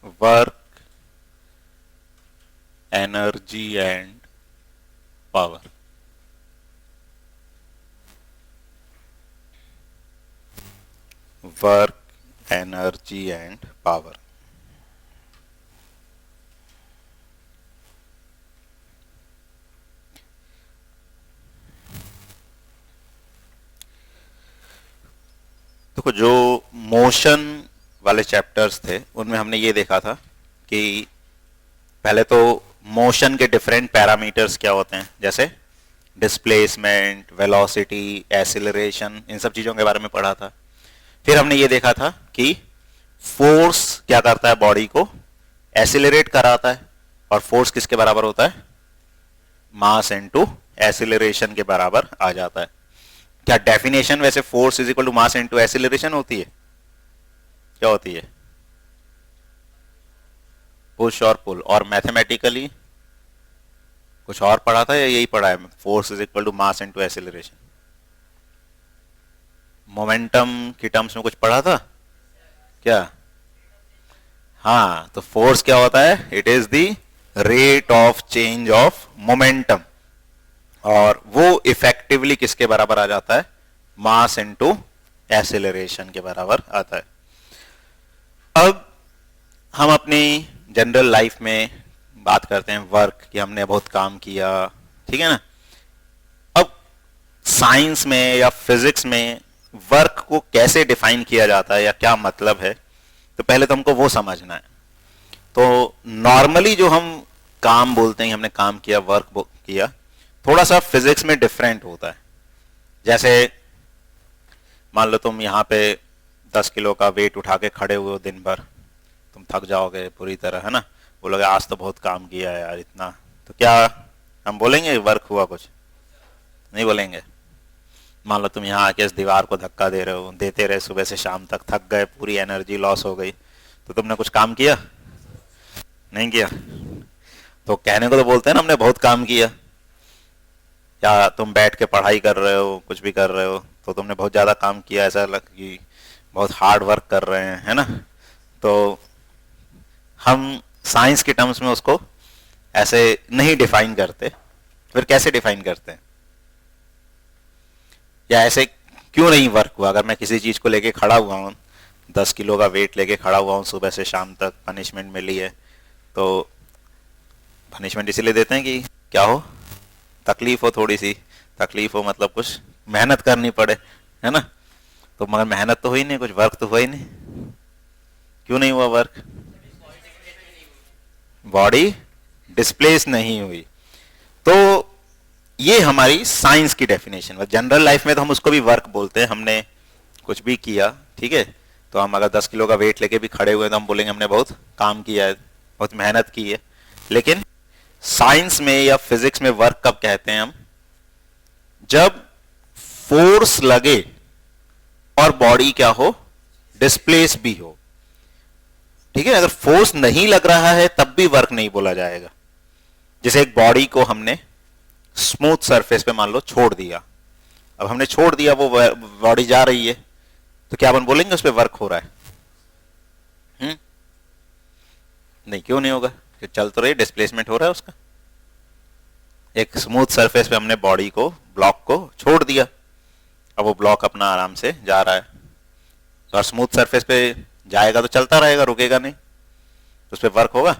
Work, energy and power. Work, energy and power. देखो, जो motion वाले चैप्टर्स थे उनमें हमने ये देखा था कि पहले तो मोशन के डिफरेंट पैरामीटर्स क्या होते हैं, जैसे डिस्प्लेसमेंट, वेलोसिटी, एक्सीलरेशन, इन सब चीजों के बारे में पढ़ा था। फिर हमने ये देखा था कि फोर्स क्या करता है, बॉडी को एक्सीलरेट कराता है, और फोर्स किसके बराबर होता है, मास इनटू एक्सीलरेशन के बराबर आ जाता है। क्या डेफिनेशन वैसे force is equal to mass into acceleration होती है? क्या होती है? पुश और पुल। और मैथमेटिकली कुछ और पढ़ा था या यही पढ़ा है, force is equal to mass into acceleration? Momentum की टर्म्स में कुछ पढ़ा था क्या? हाँ, तो फोर्स क्या होता है, it is the rate of change of momentum, और वो इफेक्टिवली किसके बराबर आ जाता है, मास इनटू एक्सीलरेशन के बराबर आता है। अब हम अपनी जनरल लाइफ में बात करते हैं वर्क कि हमने बहुत काम किया, ठीक है ना। अब साइंस में या फिजिक्स में वर्क को कैसे डिफाइन किया जाता है या क्या मतलब है, तो पहले तो हमको वो समझना है। तो नॉर्मली जो हम काम बोलते हैं, हमने काम किया, वर्क किया, थोड़ा सा फिजिक्स में डिफरेंट होता है। जैसे मान लो तुम यहाँ पे 10 किलो का वेट उठा के खड़े हुए हो दिन भर, तुम थक जाओगे पूरी तरह, है ना, बोलोगे आज तो बहुत काम किया है यार इतना, तो क्या हम बोलेंगे वर्क हुआ? कुछ नहीं बोलेंगे। मान लो तुम यहाँ आके इस दीवार को धक्का दे रहे हो, देते रहे सुबह से शाम तक, थक गए, पूरी एनर्जी लॉस हो गई, तो तुमने कुछ काम किया? नहीं किया। तो कहने को तो बोलते हैं ना हमने बहुत काम किया। या तुम बैठ के पढ़ाई कर रहे हो, कुछ भी कर रहे हो, तो तुमने बहुत ज्यादा काम किया, ऐसा लग कि बहुत हार्ड वर्क कर रहे हैं, है ना। तो हम साइंस के टर्म्स में उसको ऐसे नहीं डिफाइन करते। फिर कैसे डिफाइन करते हैं, या ऐसे क्यों नहीं वर्क हुआ? अगर मैं किसी चीज को लेके खड़ा हुआ हूँ, 10 किलो का वेट लेके खड़ा हुआ हूँ सुबह से शाम तक, पनिशमेंट मिली है, तो पनिशमेंट इसीलिए देते हैं कि क्या हो, तकलीफ हो, थोड़ी सी तकलीफ हो, मतलब कुछ मेहनत करनी पड़े, है ना। तो मगर मेहनत तो हुई नहीं, कुछ वर्क तो हुआ ही नहीं। क्यों नहीं हुआ वर्क? बॉडी डिस्प्लेस नहीं हुई। तो ये हमारी साइंस की डेफिनेशन। जनरल लाइफ में तो हम उसको भी वर्क बोलते हैं, हमने कुछ भी किया, ठीक है। तो हम अगर 10 किलो का वेट लेके भी खड़े हुए तो हम बोलेंगे हमने बहुत काम किया है, बहुत मेहनत की है। लेकिन साइंस में या फिजिक्स में वर्क कब कहते हैं हम? जब फोर्स लगे और बॉडी क्या हो, डिस्प्लेस भी हो, ठीक है। अगर फोर्स नहीं लग रहा है तब भी वर्क नहीं बोला जाएगा। जैसे एक बॉडी को हमने स्मूथ सरफेस पे मान लो छोड़ दिया, अब हमने छोड़ दिया, वो बॉडी जा रही है, तो क्या अपन बोलेंगे उस पर वर्क हो रहा है? नहीं, क्यों नहीं होगा? चल तो रही, डिस्प्लेसमेंट हो रहा है उसका। एक स्मूथ सरफेस पे हमने बॉडी को, ब्लॉक को छोड़ दिया, अब वो ब्लॉक अपना आराम से जा रहा है, और स्मूथ सरफेस पे जाएगा तो चलता रहेगा, रुकेगा नहीं, तो उस पर वर्क होगा?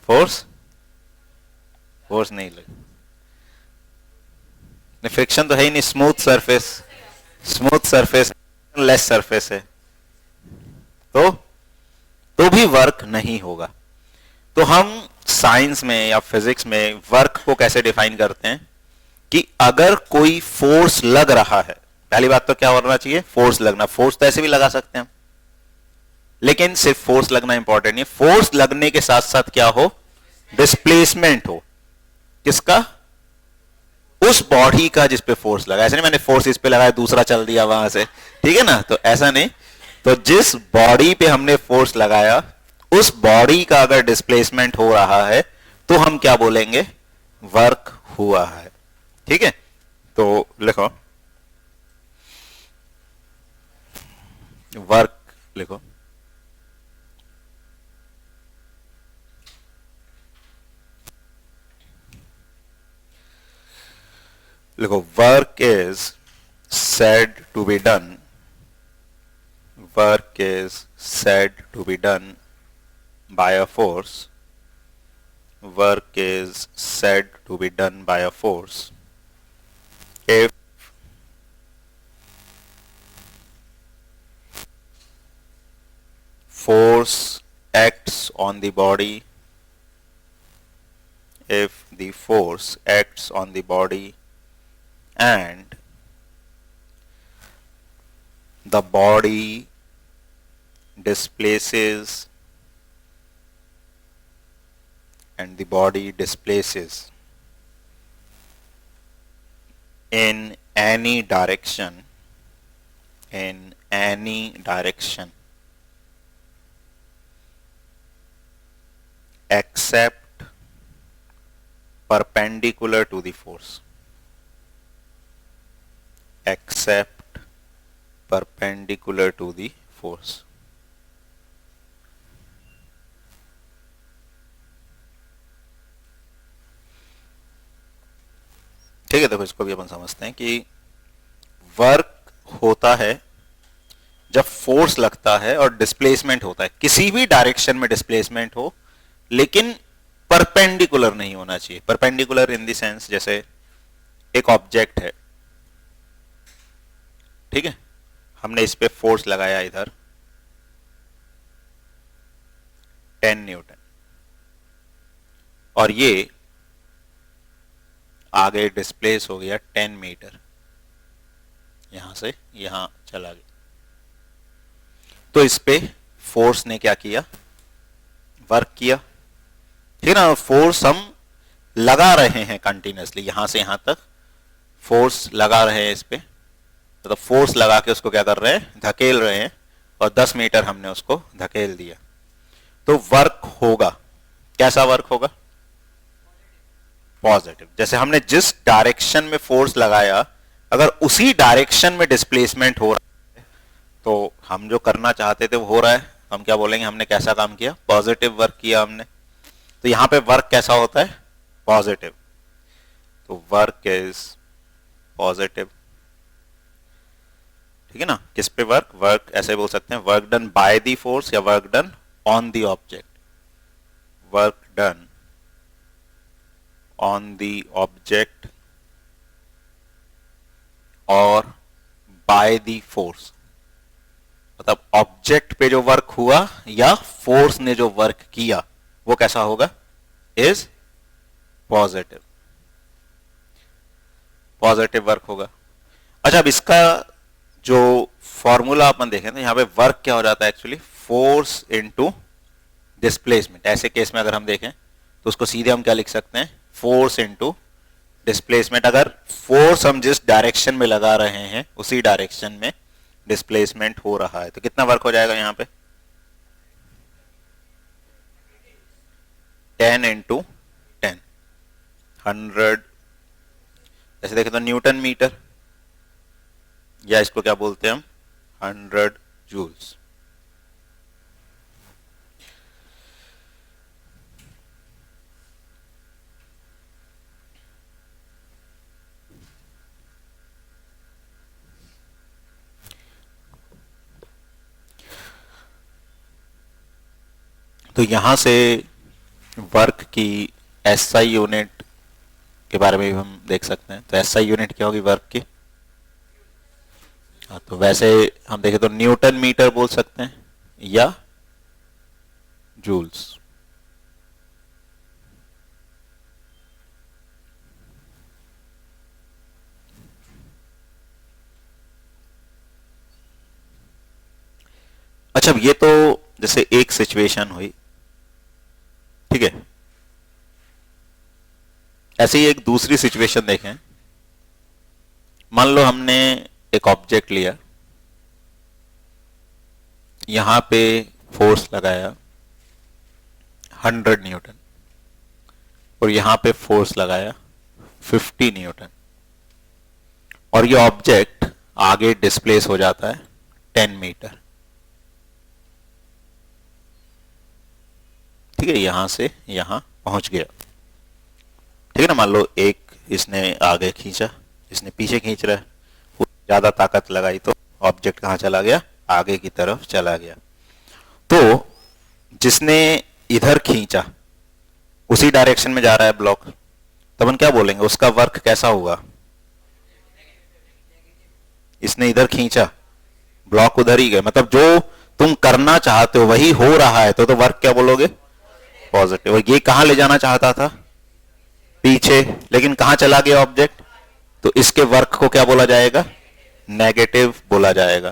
फोर्स फोर्स नहीं लगे, फ्रिक्शन तो है ही नहीं, स्मूथ सरफेस लेस सरफेस है, तो भी वर्क नहीं होगा। तो हम साइंस में या फिजिक्स में वर्क को कैसे डिफाइन करते हैं कि अगर कोई फोर्स लग रहा है, पहली बात तो क्या होना चाहिए, फोर्स लगना। फोर्स तो ऐसे भी लगा सकते हैं हम, लेकिन सिर्फ फोर्स लगना इंपॉर्टेंट नहीं, फोर्स लगने के साथ साथ क्या हो, डिस्प्लेसमेंट हो। किसका? उस बॉडी का जिस पे फोर्स लगा। ऐसे नहीं मैंने फोर्स इस पे लगाया दूसरा चल दिया वहां से, ठीक है ना, तो ऐसा नहीं। तो जिस बॉडी पे हमने फोर्स लगाया, उस बॉडी का अगर डिस्प्लेसमेंट हो रहा है तो हम क्या बोलेंगे, वर्क हुआ है, ठीक है। तो लिखो, वर्क लिखो, लिखो work is said to be done, work is said to be done by a force, work is said to be done by a force if force acts on the body, if the force acts on the body and the body displaces in any direction except perpendicular to the force, except perpendicular to the force. ठीक है, देखो इसको भी अपन समझते हैं कि work होता है जब फोर्स लगता है और डिस्प्लेसमेंट होता है, किसी भी डायरेक्शन में डिस्प्लेसमेंट हो लेकिन परपेंडिकुलर नहीं होना चाहिए। परपेंडिकुलर इन द सेंस जैसे एक ऑब्जेक्ट है, ठीक है, हमने इस पे फोर्स लगाया इधर 10 न्यूटन और ये आगे डिस्प्लेस हो गया 10 मीटर, यहां से यहां चला गया, तो इस पे फोर्स ने क्या किया, वर्क किया, ठीक ना। फोर्स हम लगा रहे हैं कंटिन्यूसली, यहां से यहां तक फोर्स लगा रहे हैं इस पे, तो फोर्स लगा के उसको क्या कर रहे हैं, धकेल रहे हैं, और 10 मीटर हमने उसको धकेल दिया, तो वर्क होगा, कैसा वर्क होगा, पॉजिटिव। जैसे हमने जिस डायरेक्शन में फोर्स लगाया अगर उसी डायरेक्शन में डिस्प्लेसमेंट हो रहा है तो हम जो करना चाहते थे वो हो रहा है, हम क्या बोलेंगे, हमने कैसा काम किया, पॉजिटिव वर्क किया हमने। तो यहां पे वर्क कैसा होता है, पॉजिटिव, तो वर्क इज पॉजिटिव, ठीक है ना। किस पे वर्क, वर्क ऐसे बोल सकते हैं, work done by the force या work done on the object, work done on the object और by the force, मतलब ऑब्जेक्ट पे जो वर्क हुआ या फोर्स ने जो वर्क किया वो कैसा होगा, इज पॉजिटिव, पॉजिटिव वर्क होगा। अच्छा, अब इसका जो फॉर्मूला अपन देखें तो यहां पे वर्क क्या हो जाता है एक्चुअली, फोर्स इनटू डिस्प्लेसमेंट। ऐसे केस में अगर हम देखें तो उसको सीधे हम क्या लिख सकते हैं, फोर्स इनटू डिस्प्लेसमेंट। अगर फोर्स हम जिस डायरेक्शन में लगा रहे हैं उसी डायरेक्शन में डिस्प्लेसमेंट हो रहा है तो कितना वर्क हो जाएगा यहां पे, 10 इंटू 10, 100, ऐसे देखें तो न्यूटन मीटर, या इसको क्या बोलते हैं हम, 100 जूल्स। तो यहां से वर्क की एसआई यूनिट के बारे में भी हम देख सकते हैं। तो एसआई यूनिट क्या होगी वर्क की, तो वैसे हम देखें तो न्यूटन मीटर बोल सकते हैं या जूल्स। अच्छा, ये तो जैसे एक सिचुएशन हुई, ठीक है, ऐसे ही एक दूसरी सिचुएशन देखें। मान लो हमने एक ऑब्जेक्ट लिया, यहां पे फोर्स लगाया 100 न्यूटन और यहां पे फोर्स लगाया 50 न्यूटन और ये ऑब्जेक्ट आगे डिस्प्लेस हो जाता है 10 मीटर। ठीक है, यहां से यहां पहुंच गया। ठीक है ना, मान लो एक इसने आगे खींचा, इसने पीछे खींच रहा है, वो ज्यादा ताकत लगाई तो ऑब्जेक्ट कहां चला गया, आगे की तरफ चला गया। तो जिसने इधर खींचा उसी डायरेक्शन में जा रहा है ब्लॉक, तो अपन क्या बोलेंगे, उसका वर्क कैसा होगा? इसने इधर खींचा, ब्लॉक उधर ही गए, मतलब जो तुम करना चाहते हो वही हो रहा है, तो वर्क क्या बोलोगे? पॉजिटिव। और ये कहां ले जाना चाहता था? पीछे, लेकिन कहां चला गया ऑब्जेक्ट? तो इसके वर्क को क्या बोला जाएगा? नेगेटिव बोला जाएगा।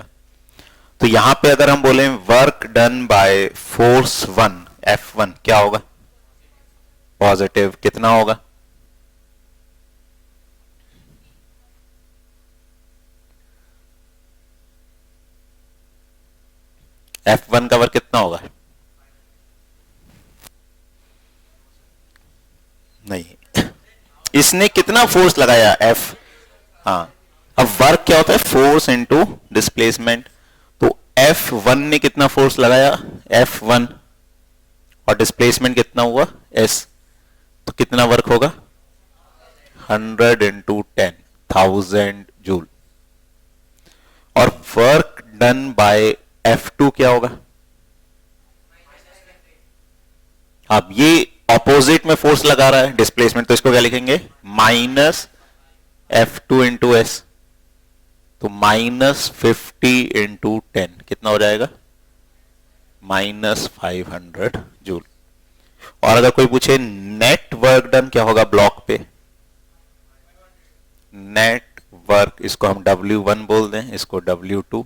तो यहां पे अगर हम बोले work done by force 1 F1 क्या होगा? पॉजिटिव। कितना होगा? F1 का वर्क कितना होगा? नहीं, इसने कितना फोर्स लगाया? F। हाँ, अब वर्क क्या होता है? Force into displacement. तो F1 ने कितना फोर्स लगाया? F1, और डिस्प्लेसमेंट कितना हुआ? S। तो कितना वर्क होगा? 100 इंटू 10, 1000 जूल। और वर्क डन बाय F2 क्या होगा? अब ये ऑपोजिट में फोर्स लगा रहा है डिस्प्लेसमेंट, तो इसको क्या लिखेंगे? Minus F2 into S. तो -50 इंटू 10 कितना हो जाएगा? -500 जूल। और अगर कोई पूछे नेट वर्क डन क्या होगा ब्लॉक पे? नेट वर्क, इसको हम W1 बोल दें, इसको W2।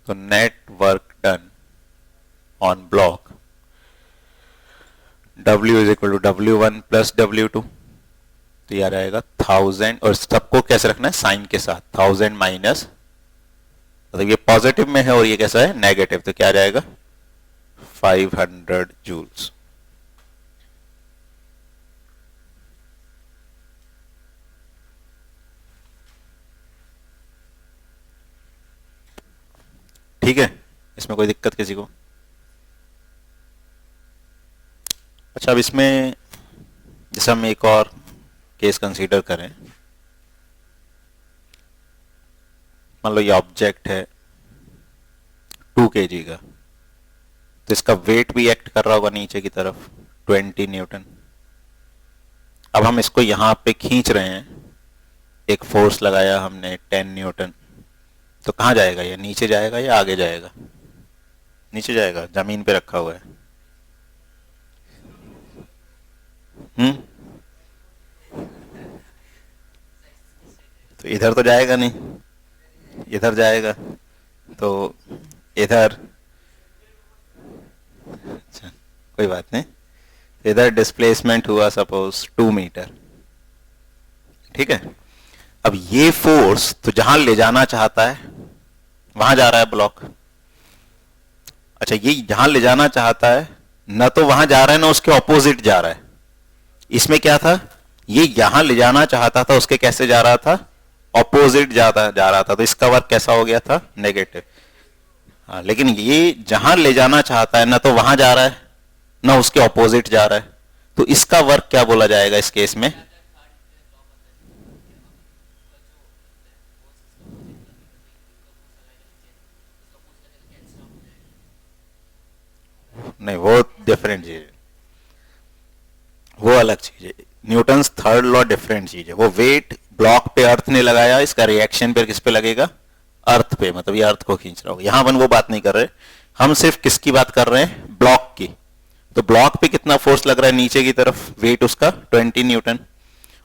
तो net work done on block W is equal to W1 plus W2। तो यार आएगा 1000, और सबको कैसे रखना है? साइन के साथ। 1000 माइनस, मतलब ये पॉजिटिव में है और ये कैसा है? नेगेटिव। तो क्या आ जाएगा? 500 जूल्स। ठीक है, इसमें कोई दिक्कत किसी को? अच्छा, अब इसमें जैसे हम एक और केस कंसीडर करें, मान लो ये ऑब्जेक्ट है 2 kg का, तो इसका वेट भी एक्ट कर रहा होगा नीचे की तरफ 20 न्यूटन। अब हम इसको यहां पे खींच रहे हैं, एक फोर्स लगाया हमने 10 न्यूटन। तो कहां जाएगा ये? नीचे जाएगा या आगे जाएगा? नीचे जाएगा, जमीन पे रखा हुआ है। तो इधर तो जाएगा नहीं, इधर जाएगा। तो इधर, अच्छा कोई बात नहीं, इधर डिस्प्लेसमेंट हुआ सपोज 2 मीटर। ठीक है, अब ये फोर्स तो जहां ले जाना चाहता है वहां जा रहा है ब्लॉक। अच्छा, ये जहां ले जाना चाहता है ना तो वहां जा रहा है ना उसके ऑपोजिट जा रहा है। इसमें क्या था? ये यहां ले जाना चाहता था, उसके कैसे जा रहा था? ऑपोजिट जा रहा था। तो इसका वर्क कैसा हो गया था? नेगेटिव। हाँ, लेकिन ये जहां ले जाना चाहता है ना तो वहां जा रहा है ना उसके ऑपोजिट जा रहा है, तो इसका वर्क क्या बोला जाएगा इस केस में? नहीं, वो डिफरेंट चीज है, वो अलग चीज है। न्यूटन्स थर्ड लॉ डिफरेंट चीज है। वो वेट ब्लॉक पे अर्थ ने लगाया, इसका रिएक्शन पे किस पे लगेगा? अर्थ पे, मतलब ये अर्थ को खींच रहा होगा। यहां अपन वो बात नहीं कर रहे, हम सिर्फ किसकी बात कर रहे हैं? ब्लॉक की। तो ब्लॉक पे कितना फोर्स लग रहा है नीचे की तरफ? वेट उसका 20 न्यूटन।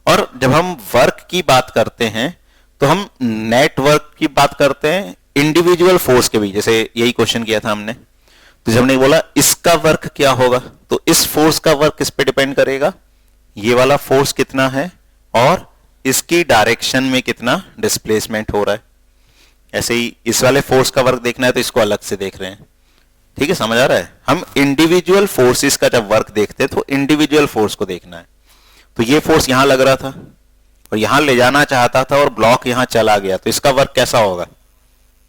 और जब हम वर्क की बात करते हैं तो हम नेट वर्क की बात करते हैं इंडिविजुअल फोर्स के भी। जैसे यही क्वेश्चन किया था हमने, तो जब हमने बोला इसका वर्क क्या होगा, तो इस फोर्स का वर्क किस पे डिपेंड करेगा? ये वाला फोर्स कितना है और इसकी डायरेक्शन में कितना डिस्प्लेसमेंट हो रहा है। ऐसे ही इस वाले फोर्स का वर्क देखना है तो इसको अलग से देख रहे हैं। ठीक है, समझ आ रहा है? हम इंडिविजुअल फोर्सेस का जब वर्क देखते हैं तो इंडिविजुअल फोर्स को देखना है। तो ये फोर्स यहां लग रहा था और यहां ले जाना चाहता था और ब्लॉक यहां चला गया, तो इसका वर्क कैसा होगा?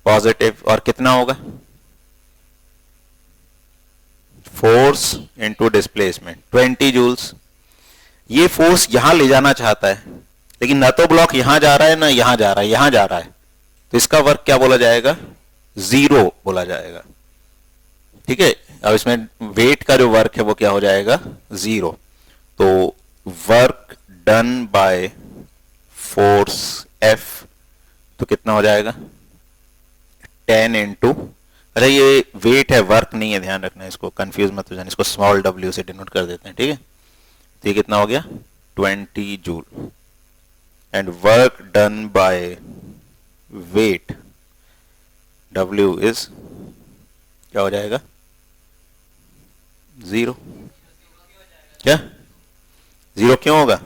पॉजिटिव। और कितना होगा? Force into displacement 20 joules. ये फोर्स यहां ले जाना चाहता है, लेकिन ना तो ब्लॉक यहां जा रहा है ना यहां जा रहा है, यहां जा रहा है, तो इसका वर्क क्या बोला जाएगा? जीरो बोला जाएगा। ठीक है, अब इसमें वेट का जो वर्क है वो क्या हो जाएगा? जीरो। तो work done by force F तो कितना हो जाएगा? 10 इंटू, अच्छा ये वेट है, वर्क नहीं है, ध्यान रखना, इसको कंफ्यूज मत हो जाना, इसको स्मॉल w से डिनोट कर देते हैं। ठीक है, तो ये कितना हो गया? 20 joule. And work done by weight w is क्या हो जाएगा? जीरो। क्या जीरो क्यों होगा?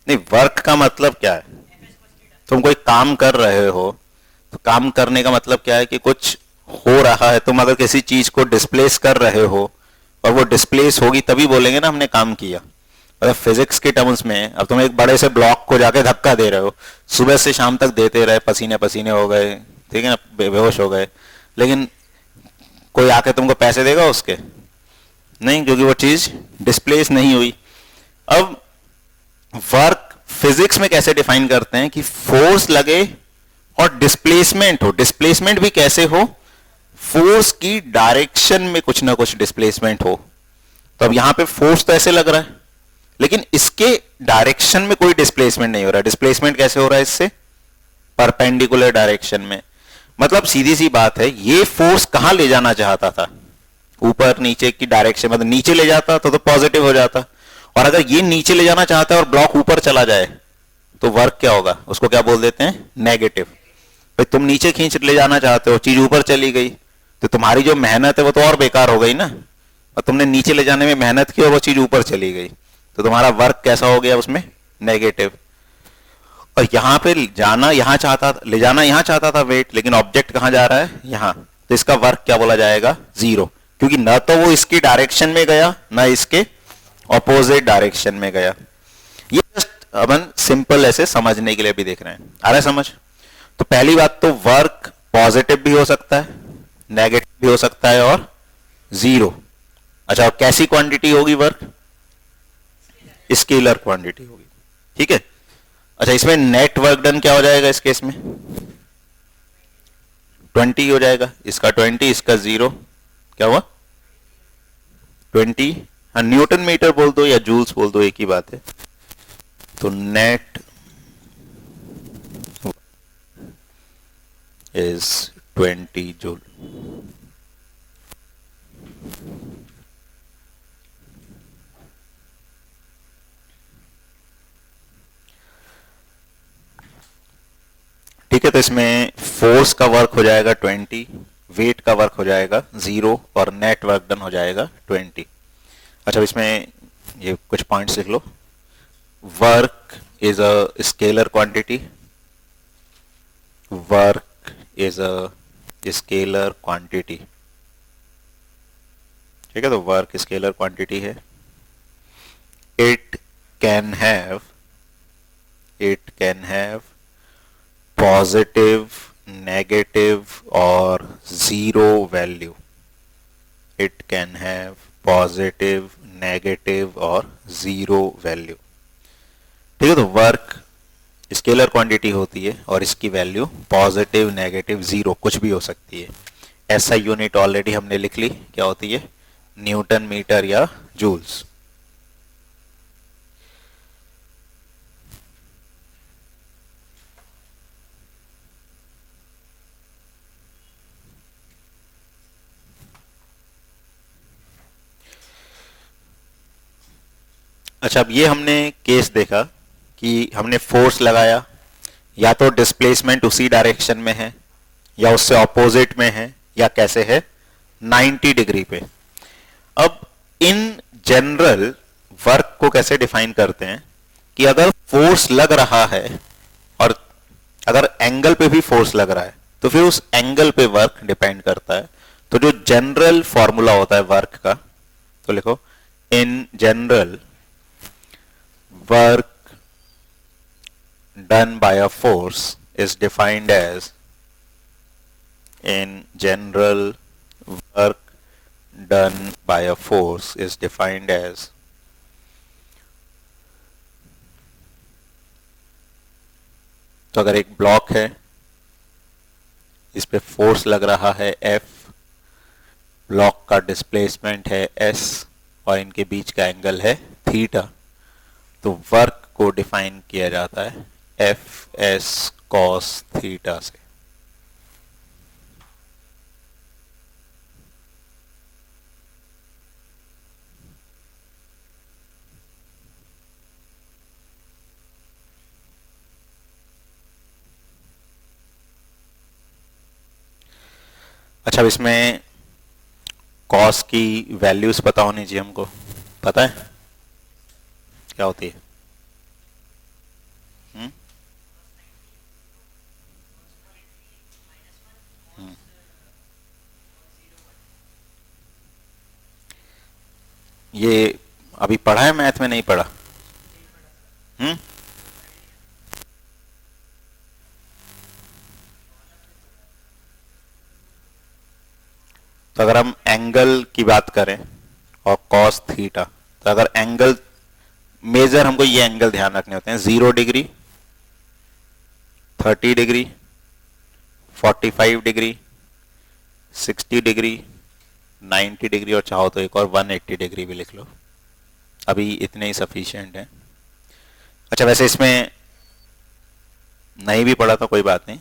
नहीं, वर्क का मतलब क्या है? तुम कोई काम कर रहे हो तो काम करने का मतलब क्या है कि कुछ हो रहा है। तुम अगर किसी चीज को डिस्प्लेस कर रहे हो और वो डिस्प्लेस होगी तभी बोलेंगे ना हमने काम किया। मतलब फिजिक्स के टर्म्स में अब तुम एक बड़े से ब्लॉक को जाके धक्का दे रहे हो, सुबह से शाम तक देते रहे, पसीने पसीने हो गए, ठीक है ना, बेहोश हो गए, लेकिन कोई आके तुमको पैसे देगा उसके? नहीं, क्योंकि वो चीज डिस्प्लेस नहीं हुई। अब वर्क फिजिक्स में कैसे डिफाइन करते हैं कि फोर्स लगे और डिस्प्लेसमेंट हो। डिस्प्लेसमेंट भी कैसे हो? फोर्स की डायरेक्शन में कुछ ना कुछ डिस्प्लेसमेंट हो। तो अब यहां पे फोर्स तो ऐसे लग रहा है, लेकिन इसके डायरेक्शन में कोई डिस्प्लेसमेंट नहीं हो रहा है। डिस्प्लेसमेंट कैसे हो रहा है? इससे परपेंडिकुलर डायरेक्शन में। मतलब सीधी सी बात है, ये फोर्स कहां ले जाना चाहता था? ऊपर नीचे की डायरेक्शन, मतलब नीचे ले जाता तो पॉजिटिव हो जाता, और अगर ये नीचे ले जाना चाहता है और ब्लॉक ऊपर चला जाए तो वर्क क्या होगा? उसको क्या बोल देते हैं? नेगेटिव। भाई तुम नीचे खींच ले जाना चाहते हो, चीज ऊपर चली गई, तो तुम्हारी जो मेहनत है वो तो और बेकार हो गई ना। और तुमने नीचे ले जाने में मेहनत की और वो चीज ऊपर चली गई, तो तुम्हारा वर्क कैसा हो गया? उसमें नेगेटिव। और यहां पे जाना यहां चाहता, ले जाना यहां चाहता था वेट, लेकिन ऑब्जेक्ट कहां जा रहा है? यहां, तो इसका वर्क क्या बोला जाएगा? जीरो, क्योंकि ना तो वो इसकी डायरेक्शन में गया ना इसके ऑपोजिट डायरेक्शन में गया। ये जस्ट अपन सिंपल ऐसे समझने के लिए भी देख रहे हैं। आ रहा है समझ? तो पहली बात तो वर्क पॉजिटिव भी हो सकता है, नेगेटिव भी हो सकता है और जीरो। अच्छा, और कैसी क्वांटिटी होगी वर्क? स्केलर क्वांटिटी होगी। ठीक है, अच्छा इसमें नेट वर्क डन क्या हो जाएगा इस केस में? 20 हो जाएगा। इसका 20, इसका 0, क्या हुआ? 20। हाँ, न्यूटन मीटर बोल दो या जूल्स बोल दो, एक ही बात है। तो नेट इज 20 जूल। ठीक है, तो इसमें फोर्स का वर्क हो जाएगा 20, वेट का वर्क हो जाएगा 0 और नेट वर्क डन हो जाएगा 20। अच्छा, इसमें ये कुछ पॉइंट्स लिख लो। Work is a scalar quantity, work is a scalar quantity. ठीक है, तो वर्क स्केलर क्वांटिटी है। It can have positive, negative और zero value. It can have positive, negative और जीरो वैल्यू। ठीक है, तो वर्क स्केलर क्वांटिटी होती है और इसकी वैल्यू पॉजिटिव, नेगेटिव, जीरो कुछ भी हो सकती है। ऐसा यूनिट ऑलरेडी हमने लिख ली, क्या होती है? न्यूटन मीटर या जूल्स। अच्छा, अब ये हमने केस देखा कि हमने फोर्स लगाया, या तो डिस्प्लेसमेंट उसी डायरेक्शन में है या उससे ऑपोजिट में है या कैसे है, 90 डिग्री पे। अब इन जनरल वर्क को कैसे डिफाइन करते हैं कि अगर फोर्स लग रहा है और अगर एंगल पे भी फोर्स लग रहा है तो फिर उस एंगल पे वर्क डिपेंड करता है। तो जो जनरल फॉर्मूला होता है वर्क का, तो लिखो, in general work done by a force is defined as in general, work done by a force is defined as तो अगर एक ब्लॉक है, इस पे फोर्स लग रहा है F, ब्लॉक का डिस्प्लेसमेंट है S और इनके बीच का एंगल है थीटा, तो वर्क को डिफाइन किया जाता है एफ एस कॉस थीटा से। अच्छा, अब इसमें कॉस की वैल्यूज पता होनी चाहिए हमको, पता है क्या होती है? ये अभी पढ़ा है, मैथ में नहीं पढ़ा? तो अगर हम एंगल की बात करें और कॉस थीटा, तो अगर एंगल मेजर, हमको ये एंगल ध्यान रखने होते हैं, 0 degree, 30 degree, 45 degree, 60 degree, 90 degree और चाहो तो एक और 180 डिग्री भी लिख लो, अभी इतने ही सफिशिएंट है। अच्छा, वैसे इसमें नहीं भी पढ़ा तो कोई बात नहीं,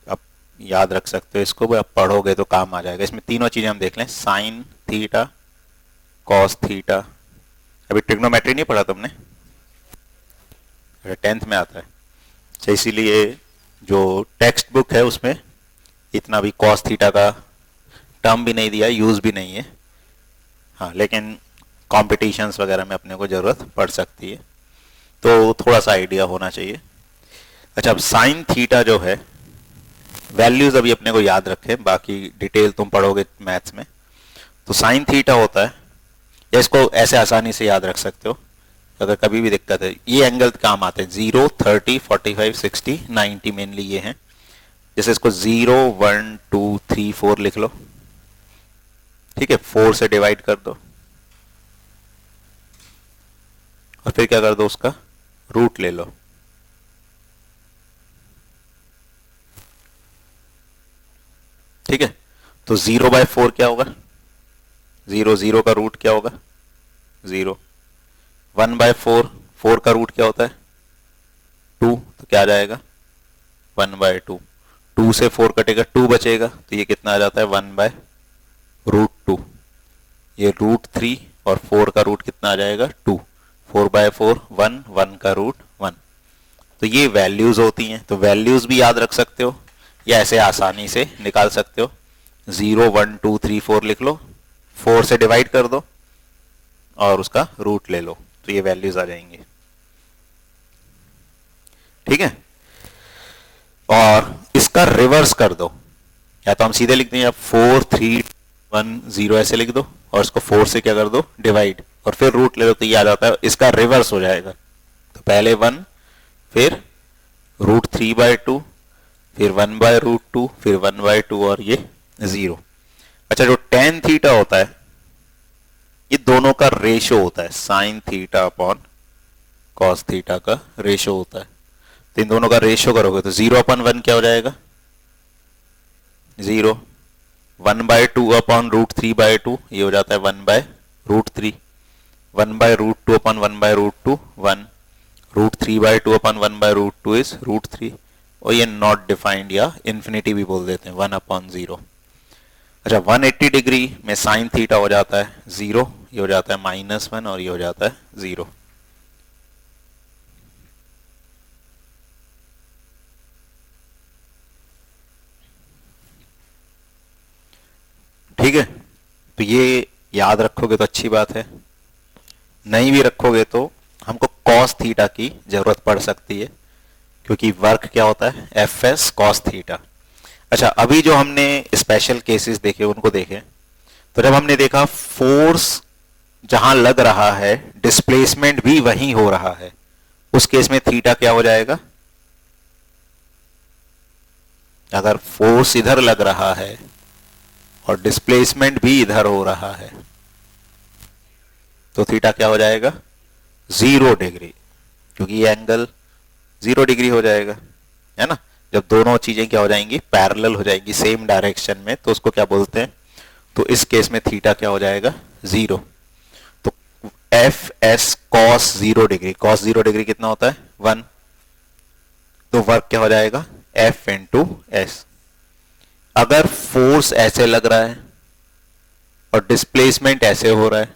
अब याद रख सकते हो इसको, अब पढ़ोगे तो काम आ जाएगा। इसमें तीनों चीजें हम देख लें, साइन थीटा, कॉस थीटा। अभी ट्रिग्नोमेट्री नहीं पढ़ा तुमने? 10th में आता है, अच्छा इसीलिए जो टेक्स्ट बुक है उसमें इतना भी कॉस थीटा का टर्म भी नहीं दिया, यूज भी नहीं है। हाँ, लेकिन कॉम्पिटिशन्स वगैरह में अपने को जरूरत पड़ सकती है, तो थोड़ा सा आइडिया होना चाहिए। अच्छा, अब साइन थीटा जो है, वैल्यूज अभी अपने को याद रखें, बाकी डिटेल तुम पढ़ोगे मैथ्स में। तो साइन थीटा होता है, या इसको ऐसे आसानी से याद रख सकते हो, अगर कभी भी दिक्कत है, ये एंगल काम आते हैं 0, 30, 45, 60, 90, मेनली ये हैं। जैसे इसको 0, 1, 2, 3, 4 लिख लो, ठीक है, 4 से डिवाइड कर दो और फिर क्या कर दो, उसका रूट ले लो। ठीक है, तो 0/4 क्या होगा? 0, 0 का रूट क्या होगा? 0। 1/4, 4 का रूट क्या होता है? 2, तो क्या आ जाएगा? 1/2। 2 से 4 कटेगा, 2 बचेगा, तो ये कितना आ जाता है? 1/√2। ये √3 और 4 का रूट कितना आ जाएगा? 2। 4/4 1, 1 का रूट 1। तो ये वैल्यूज होती हैं, तो वैल्यूज भी याद रख सकते हो या ऐसे आसानी से निकाल सकते हो। 0, 1, 2, 3, 4 लिख लो, 4 से डिवाइड कर दो और उसका रूट ले लो, तो ये वैल्यूज आ जाएंगे। ठीक है, और इसका रिवर्स कर दो, या तो हम सीधे लिख दें, या 4, 3, 1, 0 ऐसे लिख दो और इसको 4 से क्या कर दो? डिवाइड, और फिर रूट ले लो, तो ये आ जाता है, इसका रिवर्स हो जाएगा। तो पहले 1, फिर √3/2, फिर 1/√2, फिर 1/2 और ये 0। अच्छा, जो tan थीटा होता है, ये दोनों का रेशो होता है, sine theta upon cos theta का रेशो होता है। तो इन दोनों का रेशो करोगे तो 0/1 क्या हो जाएगा? 0। 1/2 अपॉन √3/2, ये हो जाता है 1/√3। 1/√2 अपॉन 1/√2 1। √3/2 अपॉन 1/√2 इज √3, और ये नॉट डिफाइंड या इंफिनिटी भी बोल देते हैं, 1/0। अच्छा, 180 डिग्री में साइन थीटा हो जाता है 0, ये हो जाता है -1 और ये हो जाता है 0। ठीक है, तो ये याद रखोगे तो अच्छी बात है, नहीं भी रखोगे तो हमको कॉस थीटा की जरूरत पड़ सकती है, क्योंकि वर्क क्या होता है? F S cos theta. अच्छा, अभी जो हमने स्पेशल केसेस देखे उनको देखें, तो जब हमने देखा फोर्स जहां लग रहा है, डिस्प्लेसमेंट भी वहीं हो रहा है, उस केस में थीटा क्या हो जाएगा? अगर फोर्स इधर लग रहा है और डिस्प्लेसमेंट भी इधर हो रहा है तो थीटा क्या हो जाएगा? 0 डिग्री, क्योंकि ये एंगल 0 डिग्री हो जाएगा, है ना। जब दोनों चीजें क्या हो जाएंगी? पैरेलल हो जाएंगी सेम डायरेक्शन में, तो उसको क्या बोलते हैं? तो इस केस में थीटा क्या हो जाएगा? 0। तो F S cos 0 degree, cos 0 degree कितना होता है? 1। तो वर्क क्या हो जाएगा? F into S. अगर फोर्स ऐसे लग रहा है और डिस्प्लेसमेंट ऐसे हो रहा है,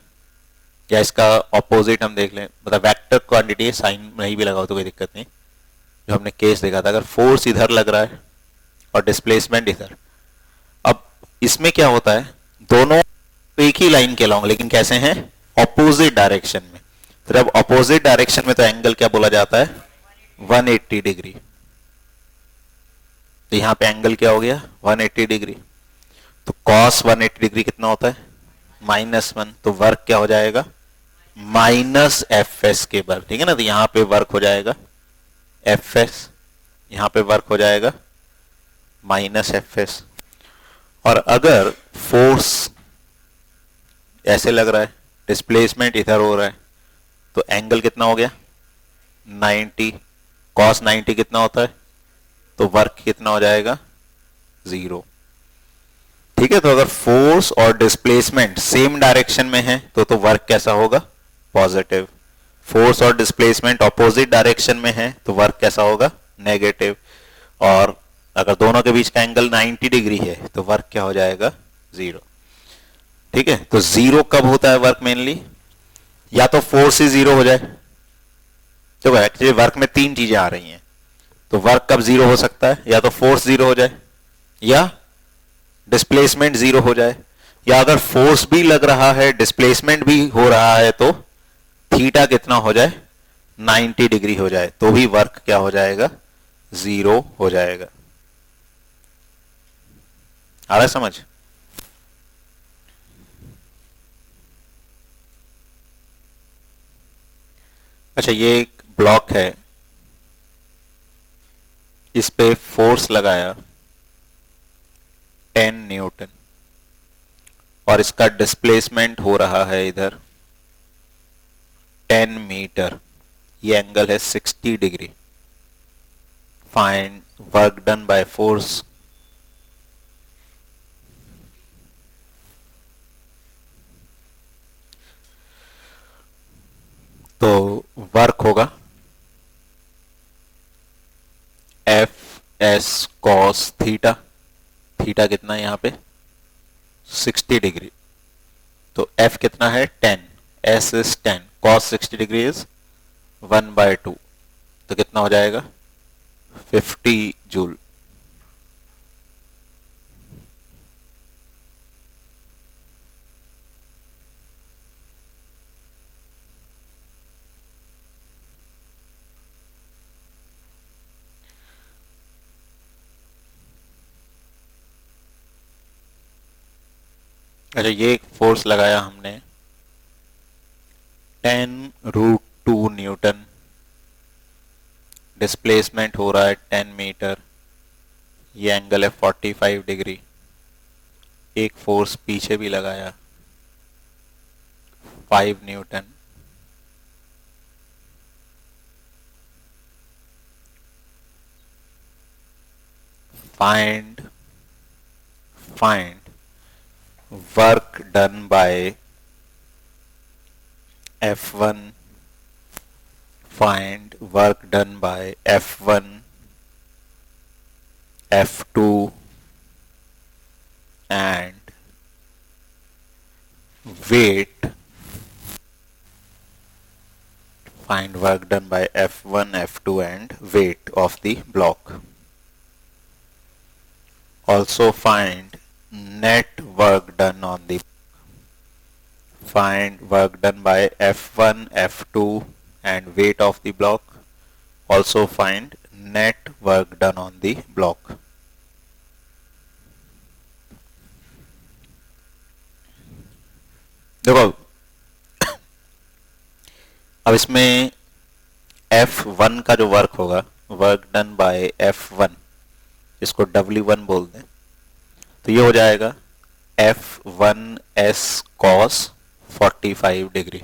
या इसका ऑपोजिट हम देख लें, मतलब वेक्टर क्वांटिटी, साइन नहीं भी लगाओ तो कोई दिक्कत नहीं, जो हमने केस देखा था, अगर फोर्स इधर लग रहा है और डिस्प्लेसमेंट इधर, अब इसमें क्या होता है? दोनों एक ही लाइन के लॉन्ग, लेकिन कैसे हैं? ऑपोजिट डायरेक्शन में। तो जब ऑपोजिट डायरेक्शन में तो एंगल क्या बोला जाता है? 180 डिग्री। तो यहां पे एंगल क्या हो गया? 180 डिग्री। तो कॉस 180 डिग्री कितना होता है? -1। तो वर्क क्या हो जाएगा? माइनस एफ एस के बराबर, ठीक है ना। तो यहां पे वर्क हो जाएगा एफ एस, यहां पे वर्क हो जाएगा माइनस एफ एस। और अगर फोर्स ऐसे लग रहा है, डिस्प्लेसमेंट इधर हो रहा है, तो एंगल कितना हो गया? 90। कॉस 90 कितना होता है? तो वर्क कितना हो जाएगा? 0। ठीक है। तो अगर फोर्स और डिस्प्लेसमेंट सेम डायरेक्शन में है तो वर्क कैसा होगा? पॉजिटिव। फोर्स और डिस्प्लेसमेंट ऑपोजिट डायरेक्शन में है तो वर्क कैसा होगा? नेगेटिव। और अगर दोनों के बीच का एंगल 90 डिग्री है तो वर्क क्या हो जाएगा? 0। ठीक है। तो 0 कब होता है वर्क? मेनली या तो फोर्स ही 0 हो जाए, तो एक्चुअली वर्क में 3 चीजें आ रही हैं, तो वर्क कब 0 हो सकता है? या तो फोर्स 0 हो जाए, या डिस्प्लेसमेंट 0 हो जाए, या अगर फोर्स भी लग रहा है डिस्प्लेसमेंट भी हो रहा है तो थीटा कितना हो जाए? 90 डिग्री हो जाए, तो भी वर्क क्या हो जाएगा? 0 हो जाएगा। आ रहा है समझ? अच्छा, ये एक ब्लॉक है, इस पे फोर्स लगाया 10 न्यूटन और इसका डिस्प्लेसमेंट हो रहा है इधर 10 मीटर। ये एंगल है 60 degree. Find work done by force. तो वर्क होगा F S cos theta. Theta कितना है यहां पे? 60 डिग्री। तो एफ कितना है? 10, S is 10, cos 60 degree is 1/2। तो कितना हो जाएगा? 50 जूल। अच्छा, ये फोर्स लगाया हमने 10√2 न्यूटन, डिस्प्लेसमेंट हो रहा है 10 मीटर, ये एंगल है 45 डिग्री। एक फोर्स पीछे भी लगाया 5 Newton. Find work done bye F1, find work done by F1, F2 and weight. Find work done by F1, F2 and weight of the block. Also find net work done on the, find work done by F1, F2 and weight of the block. Also find net work done on the block. देखो अब इसमें F1 का जो work होगा, work done bye F1, इसको W1 बोल दें, तो ये हो जाएगा F1s cos 45 डिग्री।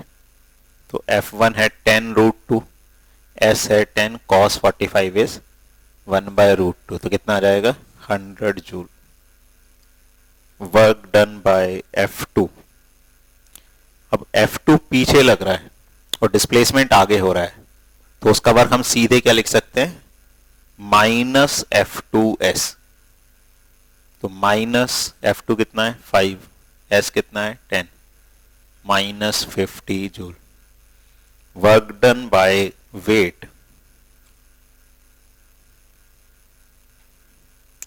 तो F1 है 10√2, S है 10 cos 45 इज 1/√2, तो कितना आ जाएगा 100 joule. Work done bye F2। अब F2 पीछे लग रहा है और डिस्प्लेसमेंट आगे हो रहा है, तो उसका वर्क हम सीधे क्या लिख सकते हैं, -F2s। तो -F2 कितना है 5, S कितना है 10, -50 joule. Work done by weight,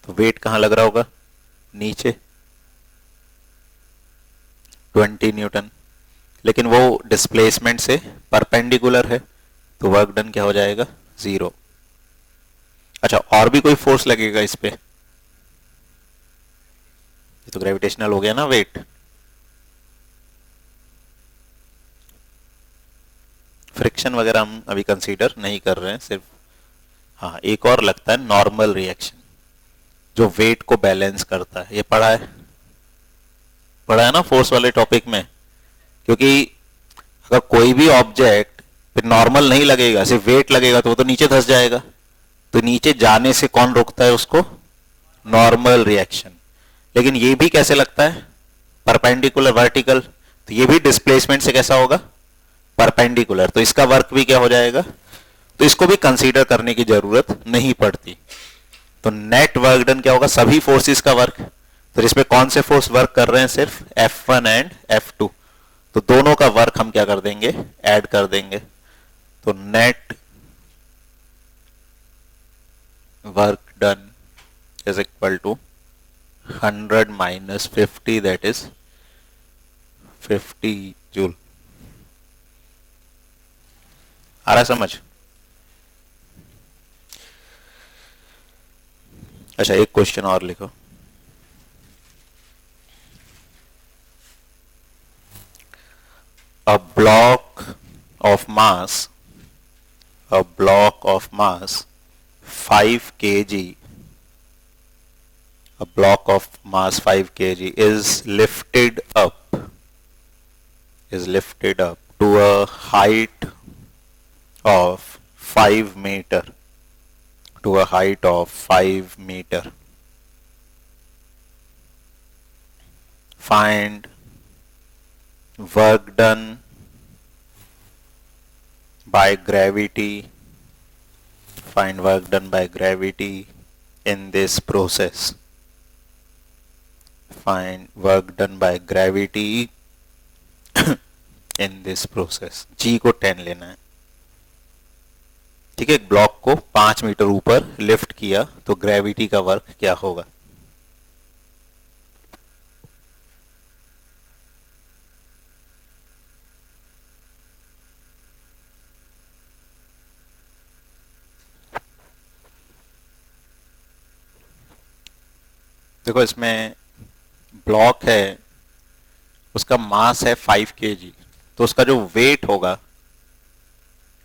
तो वेट कहां लग रहा होगा, नीचे 20 न्यूटन, लेकिन वो डिस्प्लेसमेंट से परपेंडिकुलर है, तो वर्क डन क्या हो जाएगा 0। अच्छा, और भी कोई फोर्स लगेगा इस पे, ये तो ग्रेविटेशनल हो गया ना वेट। फ्रिक्शन वगैरह हम अभी कंसीडर नहीं कर रहे हैं, सिर्फ हाँ एक और लगता है नॉर्मल रिएक्शन, जो वेट को बैलेंस करता है। ये पढ़ा है ना फोर्स वाले टॉपिक में, क्योंकि अगर कोई भी ऑब्जेक्ट फिर नॉर्मल नहीं लगेगा, सिर्फ वेट लगेगा, तो वो तो नीचे धंस जाएगा। तो नीचे जाने से कौन रोकता है उसको, नॉर्मल रिएक्शन। लेकिन ये भी कैसे लगता है, परपेंडिकुलर वर्टिकल, तो ये भी डिस्प्लेसमेंट से कैसा होगा, परपेंडिकुलर, तो इसका वर्क भी क्या हो जाएगा, तो इसको भी कंसीडर करने की जरूरत नहीं पड़ती। तो नेट वर्क डन क्या होगा, सभी फोर्सेस का वर्क, तो इसमें कौन से फोर्स वर्क कर रहे हैं, सिर्फ F1 एंड F2, तो दोनों का वर्क हम क्या कर देंगे, ऐड कर देंगे। तो net work done is equal to 100 - 50, that is 50 joule. आ रहा समझ। अच्छा, एक क्वेश्चन और लिखो। A block of mass 5 kg, a block of mass 5 kg is lifted up to a height of 5 meter, Find work done by gravity in this process. Find work done by gravity in this process. G को 10 लेना है, ठीक है। एक block को 5 metre ऊपर lift किया, तो ग्रेविटी का वर्क क्या होगा। देखो, इसमें ब्लॉक है, उसका मास है 5 kg, तो उसका जो वेट होगा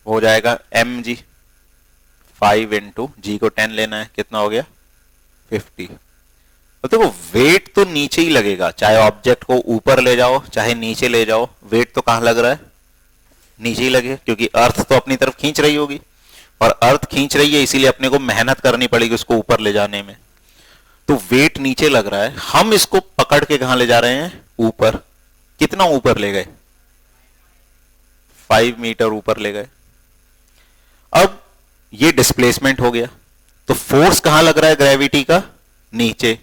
वो हो जाएगा mg। 5 इंटू जी को 10 लेना है, कितना हो गया 50। तो देखो वेट तो नीचे ही लगेगा, चाहे ऑब्जेक्ट को ऊपर ले जाओ चाहे नीचे ले जाओ, वेट तो कहां लग रहा है, नीचे ही लगे, क्योंकि अर्थ तो अपनी तरफ खींच रही होगी, और अर्थ खींच रही है इसीलिए अपने को मेहनत करनी पड़ेगी उसको ऊपर ले जाने में। तो वेट नीचे लग रहा है, हम इसको पकड़ के कहां ले जा रहे हैं, ऊपर। कितना ऊपर ले गए, 5 मीटर ऊपर ले गए। अब ये डिस्प्लेसमेंट हो गया, तो फोर्स कहां लग रहा है ग्रेविटी का, नीचे,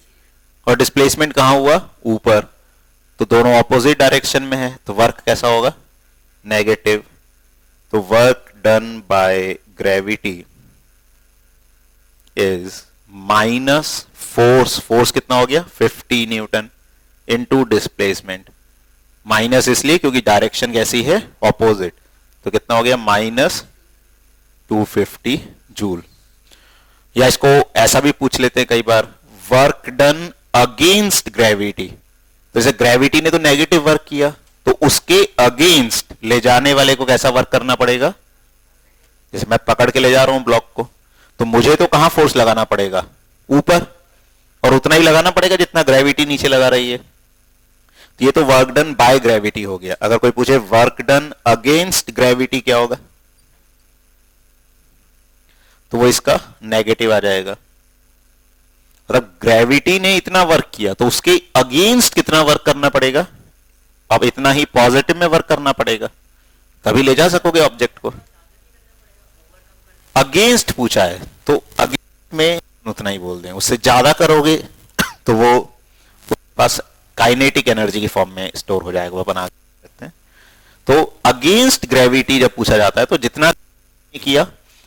और डिस्प्लेसमेंट कहां हुआ, ऊपर। तो दोनों ऑपोजिट डायरेक्शन में है, तो वर्क कैसा होगा, नेगेटिव। तो work done by gravity is minus force कितना हो गया 50 न्यूटन इनटू डिस्प्लेसमेंट। माइनस इसलिए क्योंकि डायरेक्शन कैसी है, ऑपोजिट, तो कितना हो गया -250 जूल। या इसको ऐसा भी पूछ लेते हैं कई बार, वर्क डन अगेंस्ट ग्रेविटी। तो जैसे ग्रेविटी ने तो नेगेटिव वर्क किया, तो उसके अगेंस्ट ले जाने वाले को कैसा वर्क करना पड़ेगा। जैसे मैं पकड़ के ले जा रहा हूं ब्लॉक को, तो मुझे तो कहां फोर्स लगाना पड़ेगा, ऊपर, और उतना ही लगाना पड़ेगा जितना ग्रेविटी नीचे लगा रही है। तो ये तो वर्क डन बाय ग्रेविटी हो गया। अगर कोई पूछे वर्क डन अगेंस्ट ग्रेविटी क्या होगा, तो वो इसका नेगेटिव आ जाएगा। मतलब ग्रेविटी ने इतना वर्क किया तो उसके अगेंस्ट कितना वर्क करना पड़ेगा, अब इतना ही पॉजिटिव में वर्क करना पड़ेगा, तभी ले जा सकोगे ऑब्जेक्ट को। अगेंस्ट पूछा है तो अगेंस्ट में उतना ही बोल दें, उससे ज्यादा करोगे तो वो बस काइनेटिक एनर्जी की फॉर्म में स्टोर हो जाएगा, वो बना सकते हैं। तो अगेंस्ट ग्रेविटी जब पूछा जाता है तो जितना किया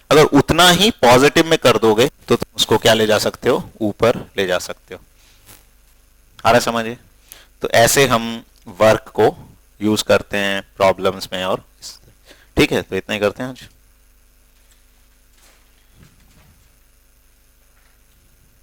अगर उतना ही पॉजिटिव में कर दोगे तो तुम उसको क्या ले जा सकते हो, ऊपर ले जा सकते हो। आ रहा समझिए। तो ऐसे हम वर्क को यूज करते हैं प्रॉब्लम्स में। और ठीक है, तो इतना ही करते हैं आज।